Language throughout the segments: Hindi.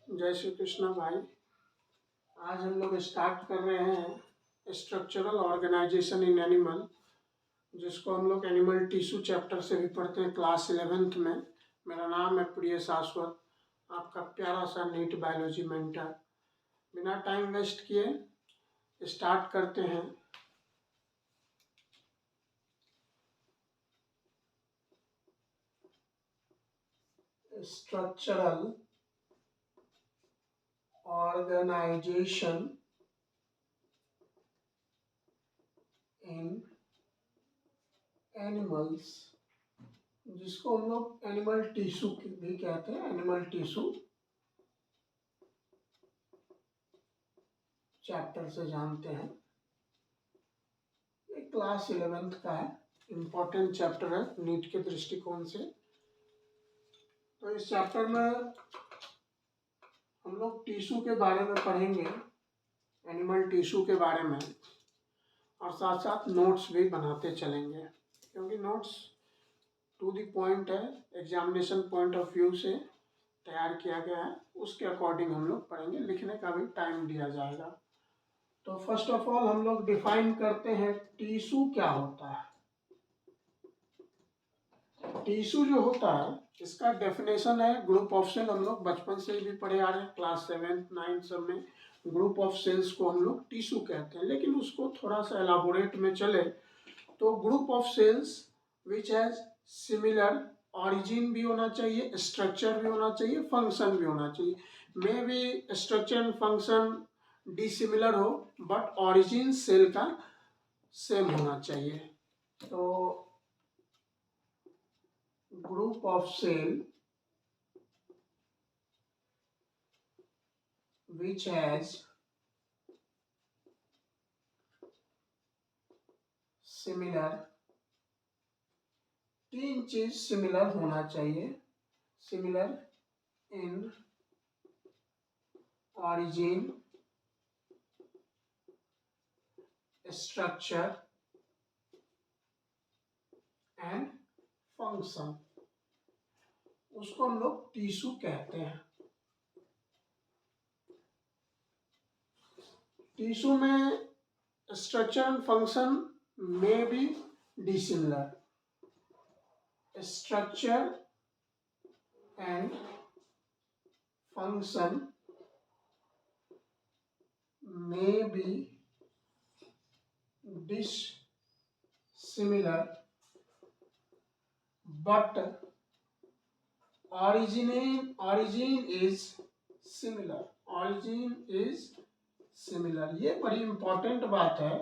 जय श्री कृष्णा भाई। आज हम लोग स्टार्ट कर रहे हैं स्ट्रक्चरल ऑर्गेनाइजेशन इन एनिमल, जिसको हम लोग एनिमल टिश्यू चैप्टर से भी पढ़ते हैं क्लास 11th में। मेरा नाम है प्रिय शाश्वत, आपका प्यारा सा नीट बायोलॉजी मेंटर। बिना टाइम वेस्ट किए स्टार्ट करते हैं। स्ट्रक्चरल ऑर्गेनाइजेशन इन एनिमल्स, जिसको हम लोग एनिमल टिश्यू भी कहते हैं। एनिमल टिश्यू चैप्टर से जानते हैं। ये क्लास 11th का है, इम्पोर्टेंट चैप्टर है नीट के दृष्टिकोण से। तो इस चैप्टर में हम लोग टिश्यू के बारे में पढ़ेंगे, एनिमल टिश्यू के बारे में, और साथ साथ नोट्स भी बनाते चलेंगे, क्योंकि नोट्स टू द पॉइंट है, एग्जामिनेशन पॉइंट ऑफ व्यू से तैयार किया गया है। उसके अकॉर्डिंग हम लोग पढ़ेंगे, लिखने का भी टाइम दिया जाएगा। तो फर्स्ट ऑफ ऑल हम लोग डिफाइन करते हैं टिश्यू क्या होता है। टिश्यू जो होता है, इसका डेफिनेशन है ग्रुप ऑफ सेल। हम लोग बचपन से भी पढ़े आ रहे हैं, क्लास 7th 9th सब में ग्रुप ऑफ सेल्स को हम लोग टिश्यू कहते हैं। लेकिन उसको थोड़ा सा एलाबोरेट में चले तो group of cells which has similar origin भी होना चाहिए, स्ट्रक्चर भी होना चाहिए, फंक्शन भी होना चाहिए। May be structure and function dissimilar हो, बट ऑरिजिन सेल का सेम होना चाहिए। तो group of cell which has similar, तीन चीज सिमिलर होना चाहिए। Similar in origin, structure and function, उसको हम लोग टिश्यू कहते हैं। टिश्यू में स्ट्रक्चर एंड फंक्शन में भी डिसिमिलर, स्ट्रक्चर एंड फंक्शन में भी dissimilar, but origin is similar, origin is similar। ये बड़ी इंपॉर्टेंट बात है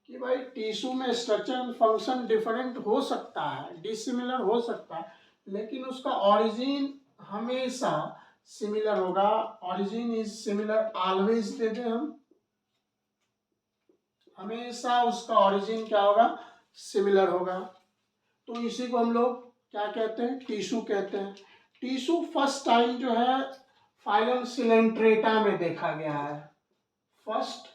कि भाई टिश्यू में स्ट्रक्चर एंड फंक्शन डिफरेंट हो सकता है, डिसिमिलर हो सकता है, लेकिन उसका ऑरिजिन हमेशा सिमिलर होगा। Origin is similar always they दें हम, हमेशा उसका ऑरिजिन क्या होगा, सिमिलर होगा। तो इसी को हम लोग क्या कहते हैं, टिश्यू कहते हैं। टिश्यू फर्स्ट टाइम जो है फाइलम सिलेंट्रेटा में देखा गया है। फर्स्ट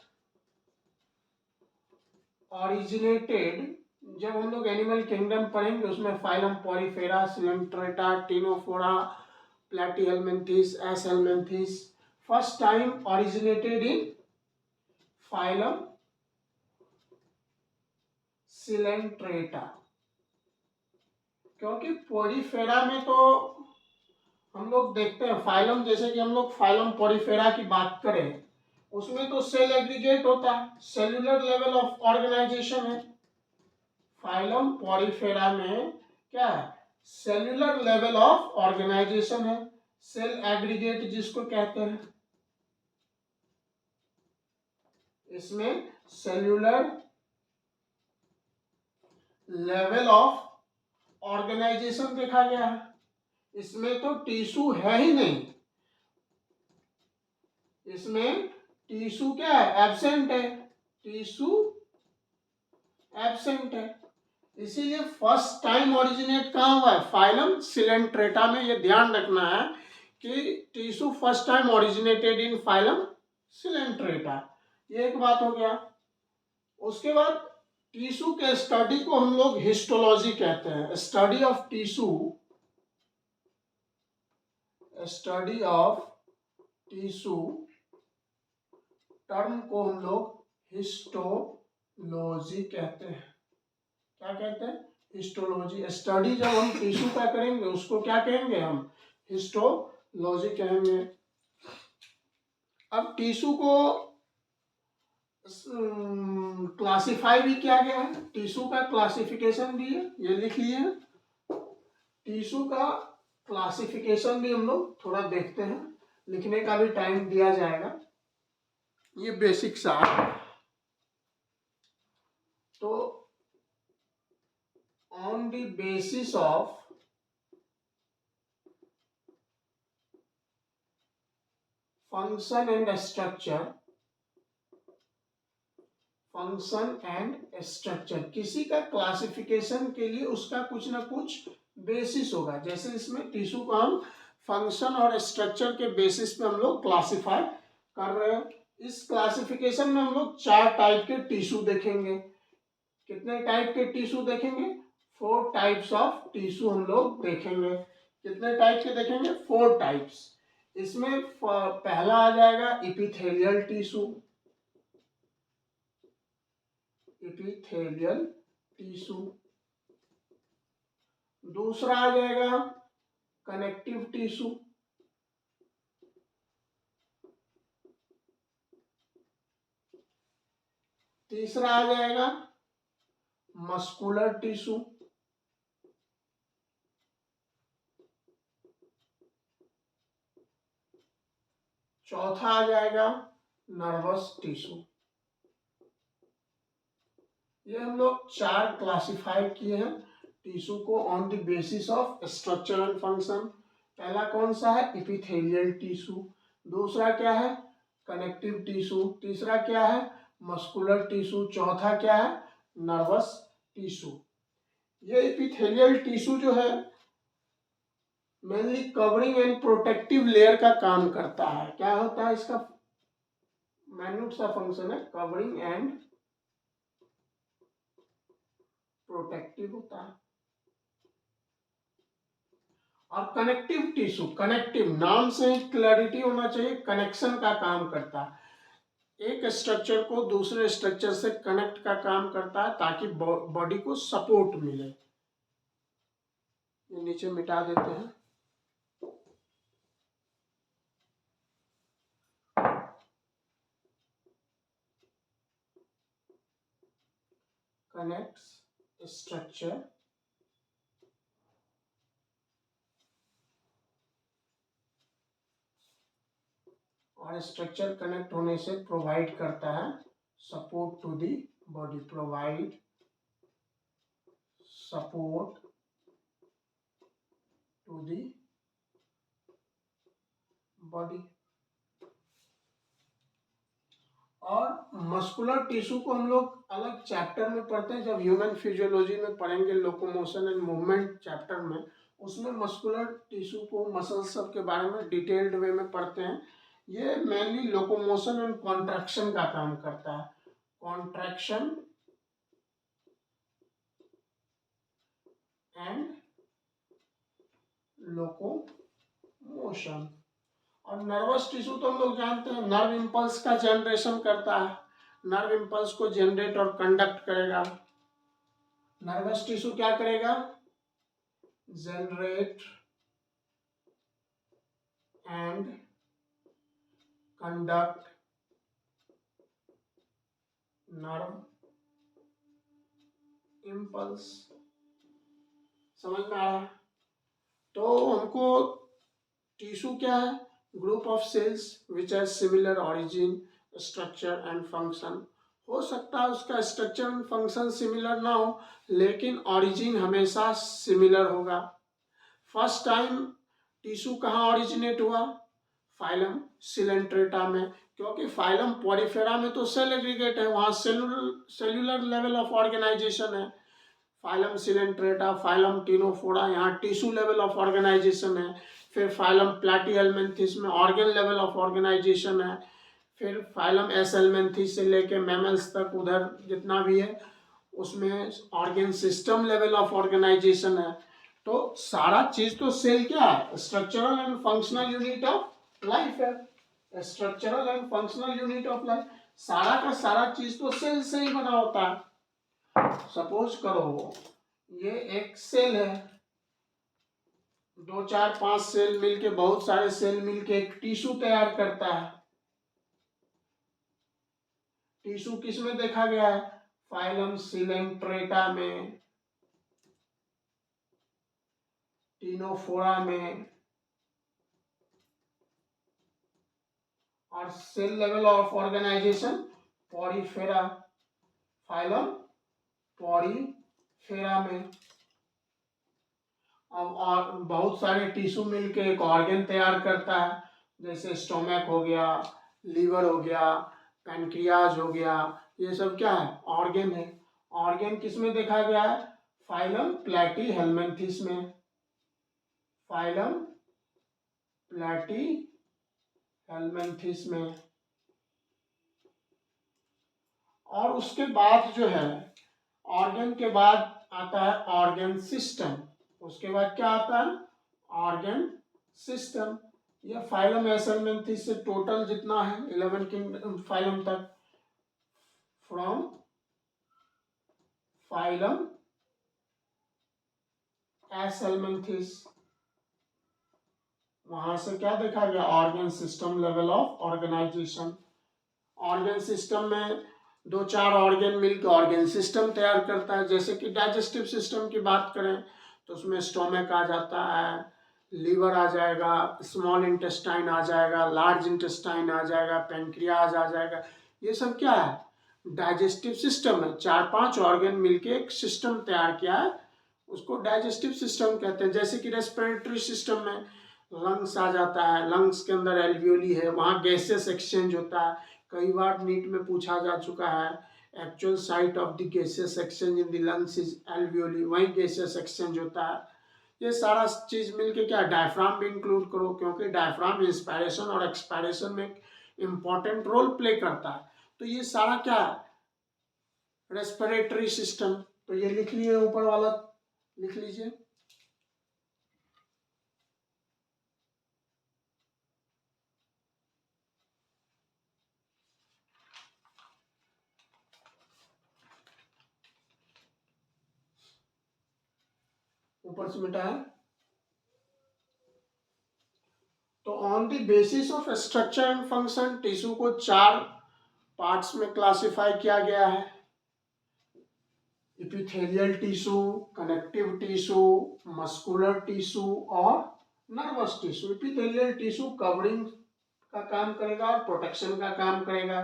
ऑरिजिनेटेड, जब हम लोग एनिमल किंगडम पढ़ेंगे उसमें phylum porifera, coelenterata, ctenophora, platyhelminthes, aschelminthes, first time originated in phylum coelenterata. क्योंकि पॉलीफेरा में तो हम लोग देखते हैं फाइलम, जैसे कि हम लोग फाइलम पॉलीफेरा की बात करें उसमें तो सेल एग्रीगेट होता है, सेल्यूलर लेवल ऑफ ऑर्गेनाइजेशन है। फाइलम पॉलीफेरा में क्या है, सेल्यूलर लेवल ऑफ ऑर्गेनाइजेशन है, सेल एग्रीगेट जिसको कहते हैं। इसमें सेल्यूलर लेवल ऑफ ऑर्गेनाइजेशन देखा गया है। इसमें तो टिश्यू है ही नहीं, इसमें टिश्यू क्या है, एब्सेंट है, टिश्यू एब्सेंट है। इसीलिए फर्स्ट टाइम ओरिजिनेट कहाँ हुआ है, फाइलम सिलेंट्रेटा में। ये ध्यान रखना है कि tissue first time originated in phylum Coelenterata. ये एक बात हो गया। उसके बाद टिश्यू के स्टडी को हम लोग हिस्टोलॉजी कहते हैं। Study of tissue, study of tissue term को हम लोग हिस्टोलॉजी कहते हैं। क्या कहते हैं? हिस्टोलॉजी। स्टडी जब हम टिश्यू का करेंगे उसको क्या कहेंगे? हम हिस्टोलॉजी कहेंगे। अब टिश्यू को क्लासिफाई भी किया गया है, टिश्यू का क्लासिफिकेशन भी है, ये लिख लिए। टिश्यू का क्लासिफिकेशन भी हम लोग थोड़ा देखते हैं, लिखने का भी टाइम दिया जाएगा। ये बेसिक सा। तो on the basis of function and structure, function and structure, किसी का क्लासिफिकेशन के लिए उसका कुछ ना कुछ बेसिस होगा। जैसे इसमें टिश्यू को हम फंक्शन और स्ट्रक्चर के बेसिस पे हम लोग क्लासिफाई कर रहे हैं। इस क्लासिफिकेशन में हम लोग 4 टाइप के टिश्यू देखेंगे। कितने टाइप के टिश्यू देखेंगे? 4 टाइप्स ऑफ टिश्यू हम लोग देखेंगे। कितने टाइप के देखेंगे? 4 टाइप्स। इसमें पहला आ जाएगा एपिथेलियल टिश्यू, एपिथेलियल टिश्यू। दूसरा आ जाएगा कनेक्टिव टिश्यू, तीसरा आ जाएगा मस्कुलर टिश्यू, चौथा आ जाएगा नर्वस टिश्यू। ये हम लोग 4 क्लासिफाई किए हैं टिश्यू को on the basis of structure and function. पहला कौन सा है? Epithelial tissue. दूसरा क्या है? Connective tissue. तीसरा क्या है? Muscular tissue. चौथा क्या है? Nervous tissue. ये एपिथेलियल टिश्यू जो है mainly covering and protective layer का काम करता है। क्या होता है इसका? माइन्यूट सा फंक्शन है, कवरिंग एंड प्रोटेक्टिव होता है। और कनेक्टिव टिश्यू, कनेक्टिव नाम से क्लैरिटी होना चाहिए, कनेक्शन का काम करता है। एक स्ट्रक्चर को दूसरे स्ट्रक्चर से कनेक्ट का काम करता है ताकि बॉडी को सपोर्ट मिले। ये नीचे मिटा देते हैं। कनेक्ट्स स्ट्रक्चर और स्ट्रक्चर कनेक्ट होने से प्रोवाइड करता है support to the body, provide support to the body. और मस्कुलर टिश्यू को हम लोग अलग चैप्टर में पढ़ते हैं, जब ह्यूमन फिजियोलॉजी में पढ़ेंगे, लोकोमोशन एंड मूवमेंट चैप्टर में, उसमें मस्कुलर टिश्यू को, मसल्स सब के बारे में डिटेल्ड वे में पढ़ते हैं। ये मेनली लोकोमोशन एंड कॉन्ट्रैक्शन का काम करता है, कॉन्ट्रैक्शन एंड लोकोमोशन। और नर्वस टिश्यू तो हम लोग जानते हैं, नर्व इंपल्स का जनरेशन करता है, नर्व इंपल्स को जनरेट और कंडक्ट करेगा। नर्वस टिश्यू क्या करेगा? Generate and conduct nerve impulse. समझ में आ रहा है? तो हमको टिश्यू क्या है? Group of cells which are similar origin, structure and function. हो सकता है उसका स्ट्रक्चर एंड फंक्शन सिमिलर ना हो, लेकिन ऑरिजिन हमेशा सिमिलर होगा। फर्स्ट टाइम टिश्यू कहाँ ऑरिजिनेट हुआ? फाइलम सिलेंट्रेटा में, क्योंकि फाइलम पॉलीफेरा में तो सेल एग्रीगेट है, वहाँ सेल्यूलर लेवल ऑफ ऑर्गेनाइजेशन है। फाइलम सिलेंट्रेटा, फाइलम टिनोफोरा, यहाँ टिश्यू लेवल ऑफ ऑर्गेनाइजेशन है। फिर फाइलम प्लैटिहेल्मिन्थेस में ऑर्गन लेवल ऑफ ऑर्गेनाइजेशन है। फिर फाइलम एसहेल्मिन्थेस से लेके मैमल्स तक उधर जितना भी है उसमें organ system level of organisation है। तो सारा चीज तो सेल क्या है? Structural and functional unit of life है। Structural and functional unit of life, सारा का सारा चीज तो सेल से ही बना होता है। सपोज करो ये एक सेल है, 2 4 5 सेल मिलके, बहुत सारे सेल मिलके एक टिश्यू तैयार करता है। टिश्यू किस में देखा गया है? फाइलम सिलेंट्रेटा में, टिनोफोरा में, और cell level of organisation Porifera, phylum Porifera में। अब और बहुत सारे टिश्यू मिलके एक ऑर्गन तैयार करता है, जैसे स्टोमक हो गया, लीवर हो गया, पैनक्रियाज हो गया, ये सब क्या है? ऑर्गन है। ऑर्गन किस में देखा गया है? फाइलम प्लैटीहेल्मिन्थेस में, फाइलम प्लैटीहेल्मिन्थेस में। और उसके बाद जो है, ऑर्गन के बाद आता है ऑर्गन सिस्टम। उसके बाद क्या आता है? Organ system. ये फाइलम एसेल्मिन्थेस से टोटल जितना है 11 किंगडम फाइलम तक, फ्रॉम फाइलम एसेल्मिन्थेस, वहां से क्या देखा गया? Organ system level of organisation. Organ system में 2 4 ऑर्गन मिलकर ऑर्गन सिस्टम तैयार करता है। जैसे कि डाइजेस्टिव सिस्टम की बात करें तो उसमें स्टोमक आ जाता है, लीवर आ जाएगा, स्मॉल इंटेस्टाइन आ जाएगा, लार्ज इंटेस्टाइन आ जाएगा, पेनक्रियाज आ जाएगा। ये सब क्या है? डाइजेस्टिव सिस्टम है। 4 5 ऑर्गन मिलके एक सिस्टम तैयार किया है, उसको डाइजेस्टिव सिस्टम कहते हैं। जैसे कि रेस्पिरेटरी सिस्टम में लंग्स आ जाता है, लंग्स के अंदर एल्वियोली है, वहाँ गैसेस एक्सचेंज होता है। कई बार नीट में पूछा जा चुका है, actual site of the gases exchange in the lungs is alveoli, वहीं गैसेस एक्सचेंज होता है। ये सारा चीज मिलके क्या, डायफ्राम भी इंक्लूड करो, क्योंकि डायफ्राम इंस्पायरेशन और एक्सपायरेशन में इंपॉर्टेंट रोल प्ले करता है। तो ये सारा क्या है? Respiratory system. तो ये लिख लिए, ऊपर वाला लिख लीजिए। ऊपर से मिटा है। तो on the basis of structure and function, tissue को 4 पार्ट्स में क्लासिफाई किया गया है। Epithelial tissue, connective tissue, muscular tissue और nervous tissue. Epithelial tissue covering का काम करेगा और प्रोटेक्शन का काम करेगा।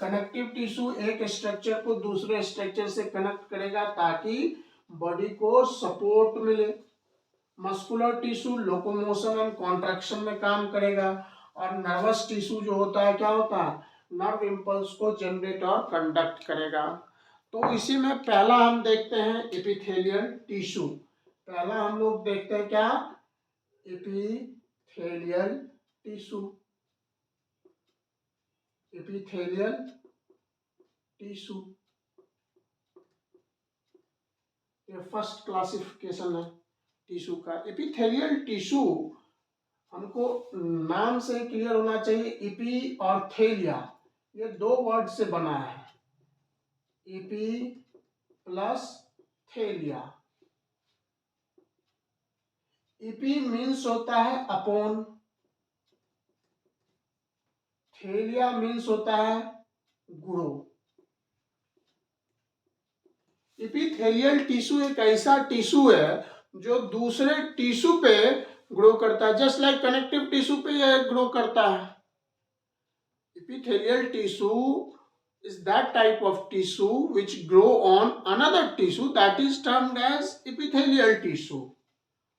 कनेक्टिव टिश्यू एक स्ट्रक्चर को दूसरे स्ट्रक्चर से कनेक्ट करेगा ताकि बॉडी को सपोर्ट मिले। Muscular tissue locomotion and contraction में काम करेगा। और नर्वस टिश्यू जो होता है, क्या होता है? नर्व इम्पल्स को जनरेट और कंडक्ट करेगा। तो इसी में पहला हम देखते हैं एपिथेलियल टिश्यू। पहला हम लोग देखते हैं क्या? Epithelial tissue. एपिथेलियल टिश्यू ये फर्स्ट क्लासिफिकेशन है टिश्यू का। एपिथेलियल टिश्यू हमको नाम से क्लियर होना चाहिए। इपी और थेलिया ये 2 वर्ड से बना है। Epi plus thelia. Epi means होता है अपॉन, थेलिया मीन्स होता है ग्रो। इपिथेलियल टिश्यू एक ऐसा टिश्यू है जो दूसरे टिश्यू पे ग्रो करता है, जस्ट लाइक कनेक्टिव टिश्यू पे यह ग्रो करता है। epithelial tissue is that type of tissue which grow on another tissue that is termed as epithelial tissue.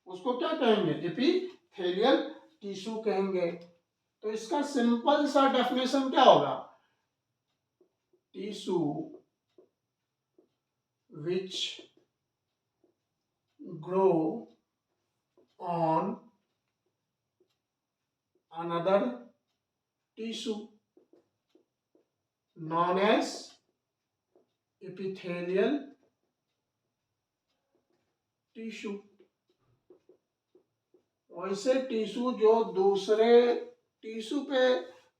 उसको क्या कहेंगे? epithelial tissue कहेंगे। तो इसका सिंपल सा डेफिनेशन क्या होगा? tissue which grow on another tissue known as epithelial tissue। वैसे टिश्यू जो दूसरे टिश्यू पे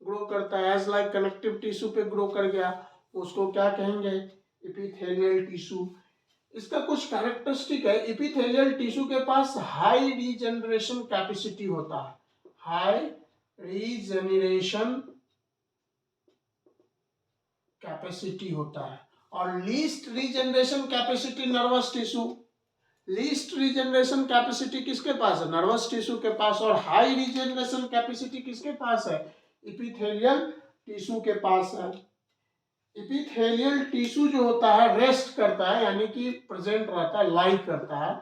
ग्रो करता है, एज लाइक कनेक्टिव टिश्यू पे ग्रो कर गया, उसको क्या कहेंगे, एपिथेलियल टिश्यू। इसका कुछ कैरेक्टरिस्टिक है, एपिथेलियल टिश्यू के पास हाई रीजनरेशन कैपेसिटी होता है, हाई रीजनरेशन कैपेसिटी होता है, और least regeneration capacity nervous tissue, least regeneration capacity किसके पास है, नर्वस टिश्यू के पास, और हाई रीजनरेशन कैपेसिटी किसके पास है, एपिथेलियल टिश्यू के पास है। एपिथेलियल टिश्यू जो होता है रेस्ट करता है, यानी कि प्रेजेंट रहता है, लाई करता है,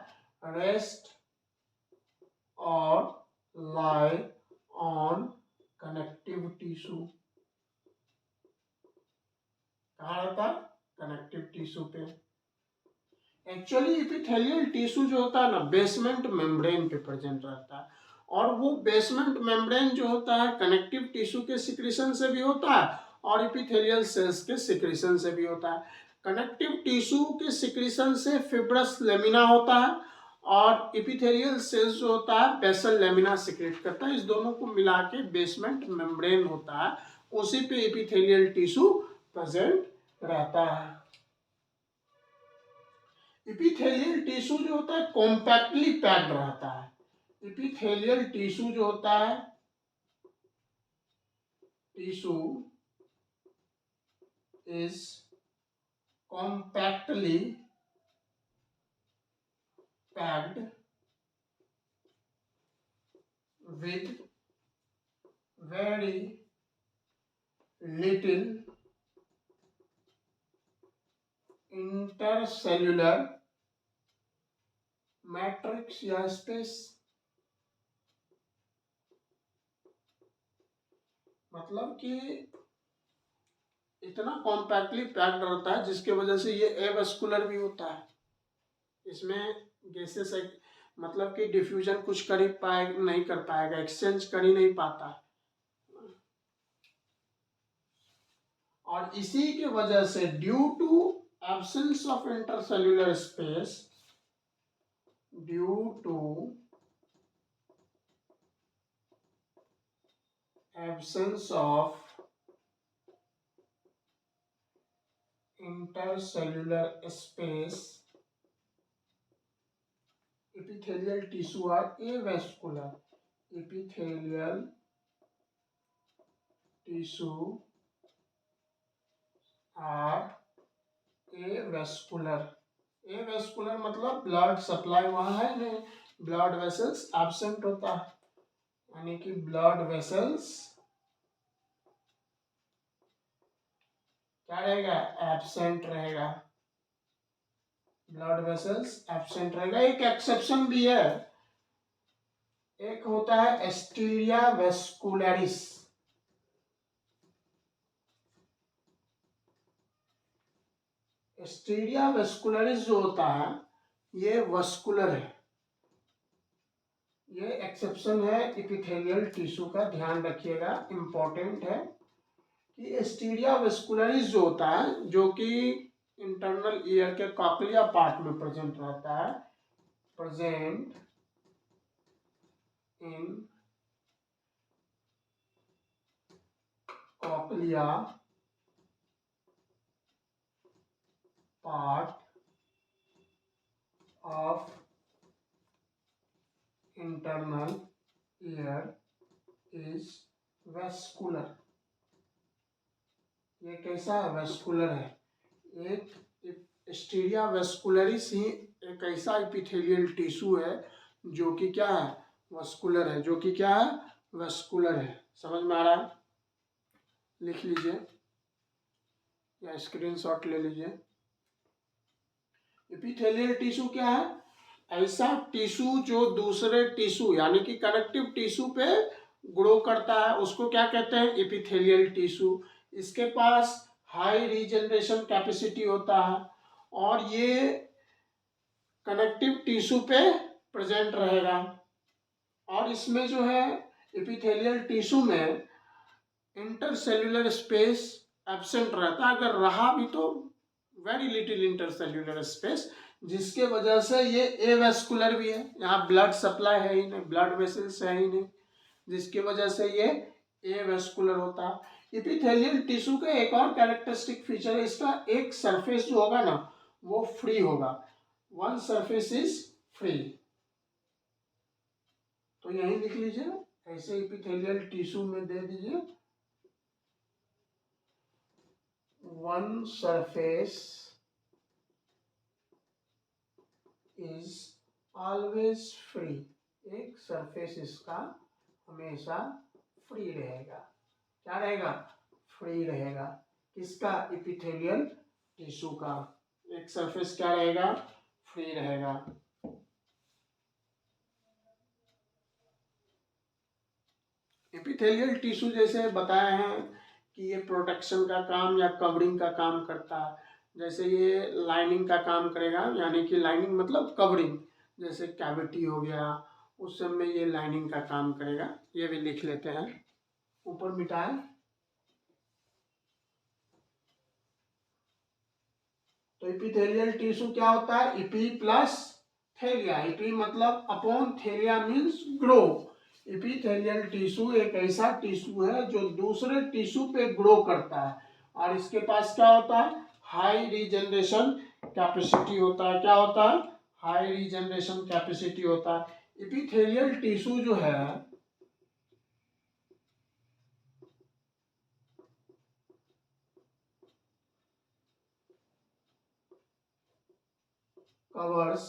रेस्ट और लाई ऑन कनेक्टिव टिश्यू। कहाँ रहता है, कनेक्टिव टिश्यू पे। एक्चुअली एपिथेलियल टिश्यू जो होता है ना, बेसमेंट मेम्ब्रेन पे प्रेजेंट रहता है, और वो बेसमेंट मेम्ब्रेन जो होता है कनेक्टिव टिश्यू के सिक्रीशन से भी होता है और एपिथेलियल सेल्स के सिक्रीशन से भी होता है। कनेक्टिव टिश्यू के सिक्रीशन से फिब्रस लेमिना होता है, और एपिथेलियल सेल्स जो होता है बेसल लेमिना सिक्रेट करता है। इस दोनों को मिला के बेसमेंट मेम्ब्रेन होता है, उसी पे एपिथेलियल टिश्यू प्रेजेंट रहता है। एपिथेलियल टिश्यू जो होता है कॉम्पैक्टली पैक्ड रहता है। एपिथेलियल टिश्यू जो होता है, tissue is compactly packed with very little intercellular matrix या स्पेस। मतलब कि इतना कॉम्पैक्टली पैक्ड रहता है जिसके वजह से ये एवास्कुलर भी होता है, इसमें गैसेस मतलब कि डिफ्यूजन कुछ कर ही नहीं कर पाएगा, एक्सचेंज कर ही नहीं पाता, और इसी के वजह से due to absence of intercellular space, due to absence of intercellular space, epithelial tissue are avascular. Epithelial tissue are avascular. avascular मतलब ब्लड सप्लाई वहां है नहीं, ब्लड वेसल्स एब्सेंट होता है, यानी कि ब्लड वेसल्स क्या रहेगा, एब्सेंट रहेगा, ब्लड वेसल्स एब्सेंट रहेगा। एक एक्सेप्शन भी है, एक होता है एस्टीरिया वेस्कुलरिस। एस्टीरिया वेस्कुलरिस जो होता है ये वस्कुलर है, ये एक्सेप्शन है एपिथेलियल टिश्यू का, ध्यान रखिएगा, इंपॉर्टेंट है कि एस्टीरिया वेस्कुलरिस जो होता है, जो कि इंटरनल ईयर के कॉक्लिया पार्ट में प्रेजेंट रहता है, present in cochlea part of internal ear is vascular. ये कैसा है, वेस्कुलर है। एक एस्टीरिया वेस्कुलरिस ही एक ऐसा एपिथेलियल टिश्यू है जो कि क्या है, वेस्कुलर है, जो कि क्या है, वेस्कुलर है। समझ में आ रहा है, लिख लीजिए या स्क्रीनशॉट ले लीजिए। एपिथेलियल टिश्यू क्या है, ऐसा टिश्यू जो दूसरे टिश्यू यानी कि कनेक्टिव टिश्यू पे ग्रो करता है, उसको क्या कहते हैं, एपिथेलियल टिश्यू। इसके पास हाई रीजनरेशन कैपेसिटी होता है, और ये कनेक्टिव टिश्यू पे प्रेजेंट रहेगा, और इसमें जो है एपिथेलियल टिश्यू में इंटरसेल्युलर स्पेस एब्सेंट रहता है, अगर रहा भी तो वेरी लिटिल इंटरसेल्युलर स्पेस, जिसके वजह से ये एवेस्कुलर भी है, यहाँ ब्लड सप्लाई है ही नहीं, ब्लड वेसल्स है ही नहीं, जिसकी वजह से ये एवेस्कुलर होता है। इपिथेलियल टिश्यू का एक और कैरेक्टरिस्टिक फीचर है, इसका एक सरफेस जो होगा ना वो फ्री होगा, वन सरफेस इज फ्री। तो यही लिख लीजिए, ऐसे इपिथेलियल टिश्यू में दे दीजिए one surface is always free, एक सरफेस इसका हमेशा फ्री रहेगा। क्या रहेगा? फ्री रहेगा। किसका? इपिथेलियल टिश्यू का एक सरफेस क्या रहेगा? फ्री रहेगा। एपिथेलियल टिश्यू जैसे बताए हैं कि ये प्रोटेक्शन का काम या कवरिंग का काम करता है। जैसे ये लाइनिंग का काम करेगा, यानी कि लाइनिंग मतलब कवरिंग, जैसे कैविटी हो गया उस सब में ये लाइनिंग का काम करेगा। ये भी लिख लेते हैं, ऊपर मिटाए। तो एपिथेलियल टिश्यू क्या होता है? Epi plus thelia. इपी मतलब upon, thelia means grow. Epithelial tissue एक ऐसा टिश्यू है जो दूसरे टिश्यू पे ग्रो करता है, और इसके पास क्या होता है? हाई रीजनरेशन कैपेसिटी होता है। क्या होता है? हाई रीजनरेशन कैपेसिटी होता है। एपिथेलियल टिश्यू जो है कवर्स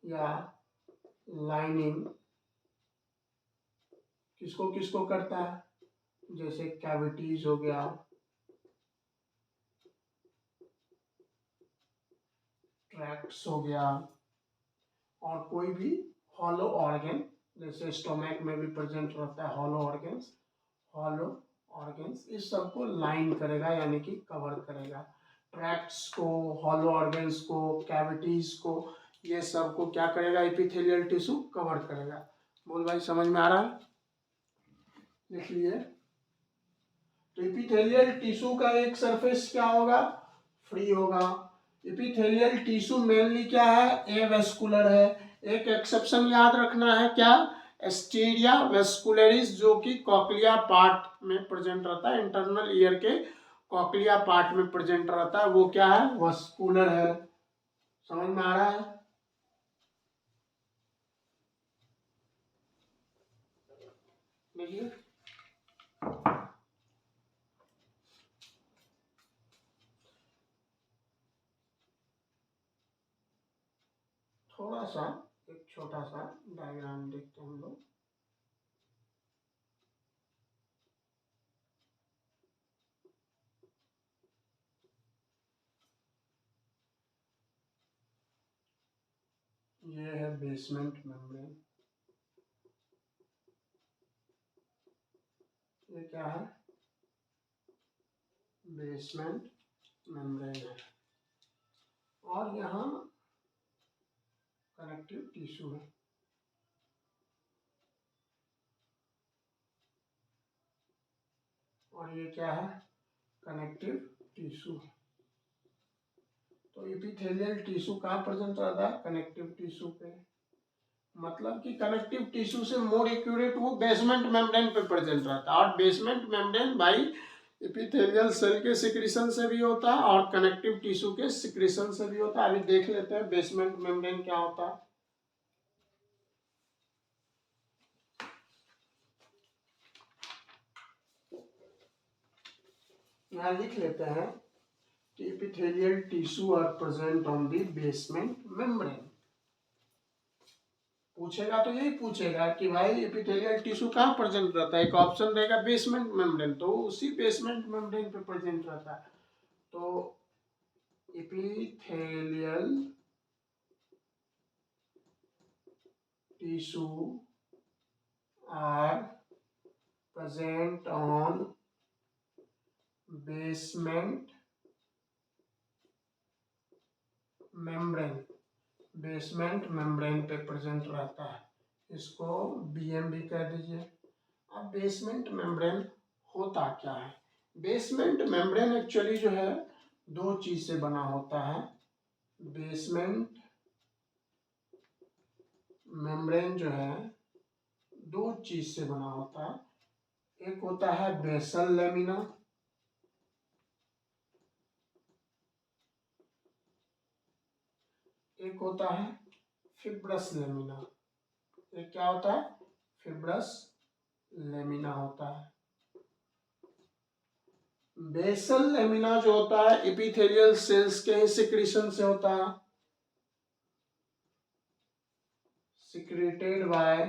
या लाइनिंग किसको किसको करता है? जैसे कैविटीज हो गया, ट्रैक्ट्स हो गया, और कोई भी हॉलो ऑर्गन, जैसे स्टोमक में भी प्रेजेंट रहता है हॉलो ऑर्गन्स, हॉलो ऑर्गन्स इस सबको लाइन करेगा, यानी कि कवर करेगा। ट्रैक्ट्स को, हॉलो ऑर्गन्स को, कैविटीज को, ये सब को क्या करेगा? एपिथेलियल टिश्यू कवर करेगा। बोल भाई, समझ में आ रहा है? लिख लिए। तो एपिथेलियल टिश्यू का एक सरफेस क्या होगा? फ्री होगा। एपिथेलियल टिश्यू मेनली क्या है? एवेस्कुलर है। एक एक्सेप्शन याद रखना है, क्या? एस्टीरिया वेस्कुलरिस, जो कि कॉक्लिया पार्ट में प्रेजेंट रहता है, इंटरनल ईयर के कॉक्लिया पार्ट में प्रेजेंट रहता है, वो क्या है? वेस्कुलर है। समझ में आ रहा है? देखिए, थोड़ा सा एक छोटा सा डायग्राम देखते हैं हम लोग। ये है बेसमेंट मेम्ब्रेन। ये क्या है? बेसमेंट मेम्ब्रेन है। और यहाँ कनेक्टिव टिश्यू है। और ये क्या है? Connective tissue. तो एपिथेलियल टिश्यू कहाँ प्रेजेंट रहता है? कनेक्टिव टिश्यू पे। मतलब कि कनेक्टिव टिश्यू से मोर एक्यूरेट वो बेसमेंट मेम्ब्रेन पे प्रेजेंट रहता है। और बेसमेंट मेम्ब्रेन भाई एपिथेलियल सेल के सिक्रीशन से भी होता है और कनेक्टिव टिश्यू के सिक्रीशन से भी होता है। अभी देख लेते हैं बेसमेंट मेम्ब्रेन क्या होता है। यहाँ लिख लेते हैं कि epithelial tissue are present on the basement membrane। पूछेगा तो यही पूछेगा कि भाई एपिथेलियल टिश्यू कहाँ प्रेजेंट रहता है। एक ऑप्शन रहेगा बेसमेंट मेम्ब्रेन, तो उसी बेसमेंट मेम्ब्रेन पे प्रेजेंट रहता है। तो epithelial tissue are present on basement membrane, basement membrane पे प्रेजेंट रहता है। इसको बीएम भी कह दीजिए। अब बेसमेंट मेम्ब्रेन होता क्या है? बेसमेंट मेम्ब्रेन एक्चुअली जो है दो चीज से बना होता है। बेसमेंट मेम्ब्रेन जो है दो चीज से बना होता है। एक होता है बेसल लेमिना, एक होता है फिब्रस लेमिना। एक क्या होता है? फिब्रस लेमिना होता है। बेसल लेमिना जो होता है एपिथेलियल सेल्स के ही सिक्रीशन से होता है, सिक्रेटेड बाय